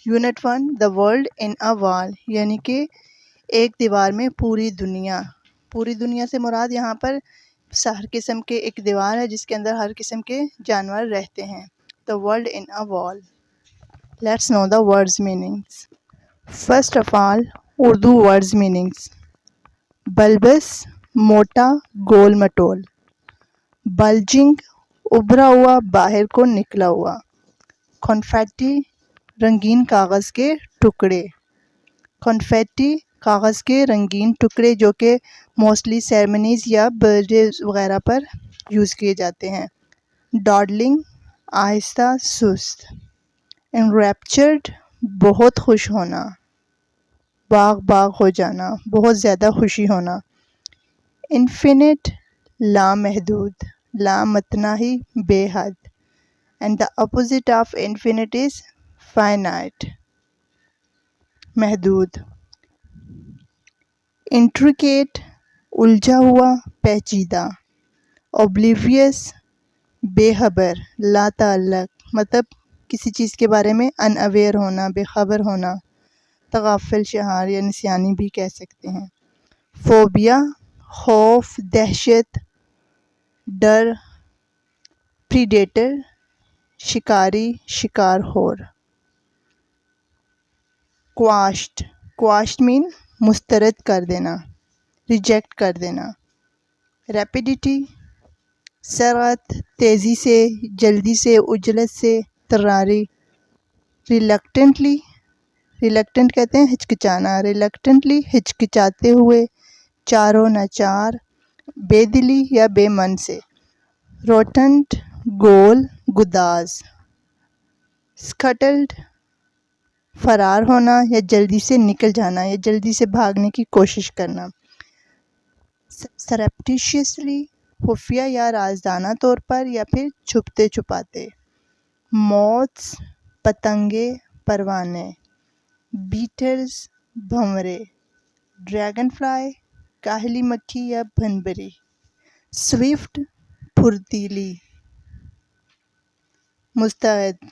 Unit 1 the world in a وال، یعنی کہ ایک دیوار میں پوری دنیا. پوری دنیا سے مراد یہاں پر ہر قسم کے ایک دیوار ہے جس کے اندر ہر قسم کے جانور رہتے ہیں. The world in a wall. Let's know the words meanings. First of all Urdu words meanings. Bulbous موٹا گول مٹول. بلجنگ ابھرا ہوا باہر کو نکلا ہوا. کنفیٹی رنگین کاغذ کے ٹکڑے. کنفیٹی کاغذ کے رنگین ٹکڑے جو کہ موسٹلی سیرمنیز یا برتھ ڈے وغیرہ پر یوز کیے جاتے ہیں. ڈاڈلنگ آہستہ سست. انریپچرڈ بہت خوش ہونا، باغ باغ ہو جانا، بہت زیادہ خوشی ہونا. انفینٹ لامحدود، لامتناہی بے حد. And the opposite of infinite is finite, محدود. انٹریکیٹ الجھا ہوا، پیچیدہ. اوبلیویس بے خبر، لا تعلق، مطلب کسی چیز کے بارے میں ان اویئر ہونا، بے خبر ہونا. تغافل شعار یا نسیانی بھی کہہ سکتے ہیں. فوبیا خوف، دہشت، ڈر. پریڈیٹر شکاری، شکار خور. کواشٹ، کواشٹ مین مسترد کر دینا، ریجیکٹ کر دینا. ریپیڈیٹی سرعت، تیزی سے، جلدی سے، عجلت سے، تراری. ریلکٹنٹلی، ریلکٹنٹ کہتے ہیں ہچکچانا، ریلکٹنٹلی ہچکچاتے ہوئے، چاروں ناچار، بے دلی یا بے من سے. روٹنٹ گول، گداز. اسکٹلڈ فرار ہونا یا جلدی سے نکل جانا یا جلدی سے بھاگنے کی کوشش کرنا. سرپٹیشیسلی خفیہ یا رازدانہ طور پر یا پھر چھپتے چھپاتے. موتس پتنگے، پروانے. بیٹرز بھنورے. ڈریگن فلائی کاہلی مکھی یا بھنبری. سوئفٹ پھرتیلی، مستعد.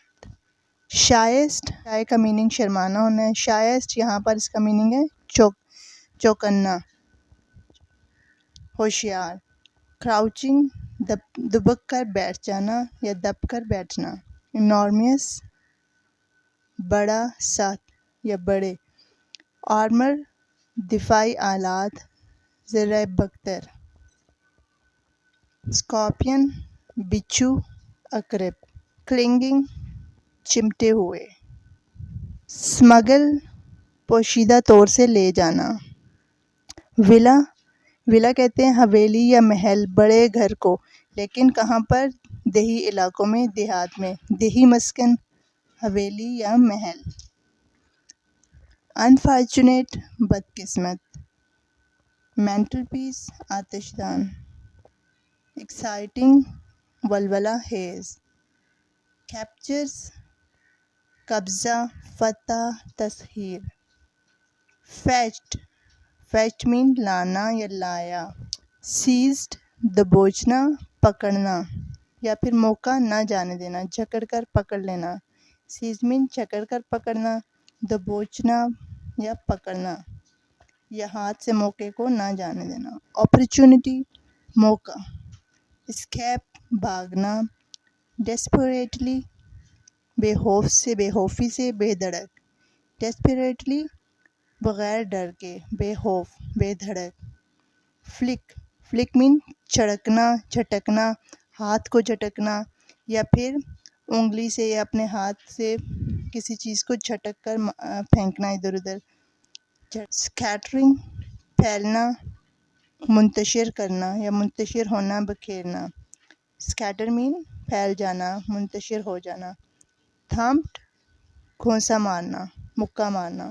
شائست، شائع کا میننگ شرمانا ہونا ہے. شائست یہاں پر اس کا میننگ ہے چوکنا، ہوشیار. کراؤچنگ دبک کر بیٹھ جانا یا دب کر بیٹھنا. انارمیس بڑا، سخت یا بڑے. آرمر دفاعی آلات، زرہ بختر. اسکارپین بچھو، عقرب. کلنگنگ چمٹے ہوئے. اسمگل پوشیدہ طور سے لے جانا. ولا، ولا کہتے ہیں حویلی یا محل، بڑے گھر کو، لیکن کہاں پر؟ دیہی علاقوں میں، دیہات میں. دیہی مسکن، حویلی یا محل. انفارچونیٹ بدقسمت. مینٹل پیس آتش دان. ایکسائٹنگ ولولہ خیز. کیپچرز قبضہ، فتح، تسخیر. فیچڈ، فیچڈ مین لانا یا لایا. سیزڈ دبوچنا، پکڑنا یا پھر موقع نہ جانے دینا، جکڑ کر پکڑ لینا. سیز مین جکڑ کر پکڑنا، دبوچنا یا پکڑنا یا ہاتھ سے موقع کو نہ جانے دینا. اپرچونٹی موقع. اسکیپ بھاگنا. ڈیسپریٹلی بے خوف سے، بے خوفی سے، بے دھڑک. ڈیسپریٹلی بغیر ڈر کے، بے خوف، بے دھڑک. فلک، فلک مین چھڑکنا، جھٹکنا، ہاتھ کو جھٹکنا یا پھر انگلی سے یا اپنے ہاتھ سے کسی چیز کو جھٹک کر پھینکنا ادھر ادھر. اسکیٹرنگ پھیلنا، منتشر کرنا یا منتشر ہونا، بکھیرنا. اسکیٹر مین پھیل جانا، منتشر ہو جانا. تھمپڈ گھونسا مارنا، مکہ مارنا.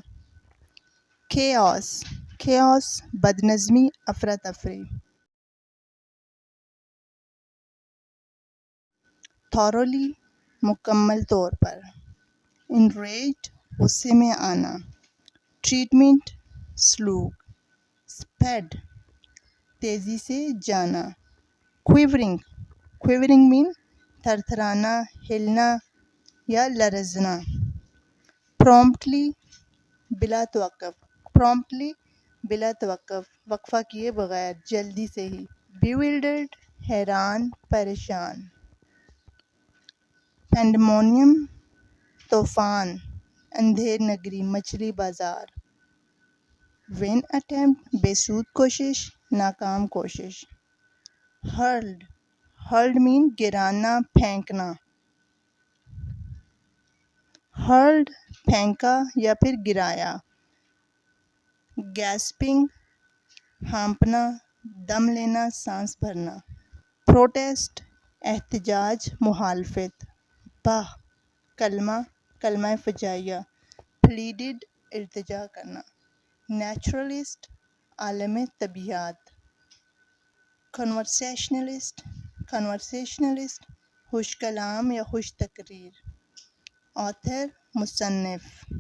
کیاس، کیاس بدنظمی، افراتفری. تھورولی مکمل طور پر. انریجڈ غصے میں آنا. ٹریٹمنٹ سلوک. اسپیڈ تیزی سے جانا. کویورنگ، کویورنگ مین تھرتھرانا، ہلنا یا لرزنا. promptly بلا توقف، promptly بلا توقف، وقفہ کیے بغیر، جلدی سے ہی. bewildered حیران پریشان. pandemonium طوفان، اندھیر نگری مچھلی بازار. vain attempt بے سود کوشش، ناکام کوشش. hurled hurled mean گرانا پھینکنا. hurled پھینکا یا پھر گرایا. gasping ہانپنا، دم لینا، سانس بھرنا. protest احتجاج مخالفت. bah کلمہ، کلمہ فجائیہ. pleaded التجا کرنا. naturalist عالم طبیعیات. conversationalist conversationalist خوش کلام یا خوش تقریر. author مصنف.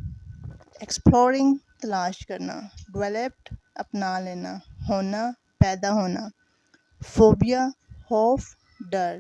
exploring تلاش کرنا. developed اپنا لینا، ہونا پیدا ہونا. phobia خوف ڈر.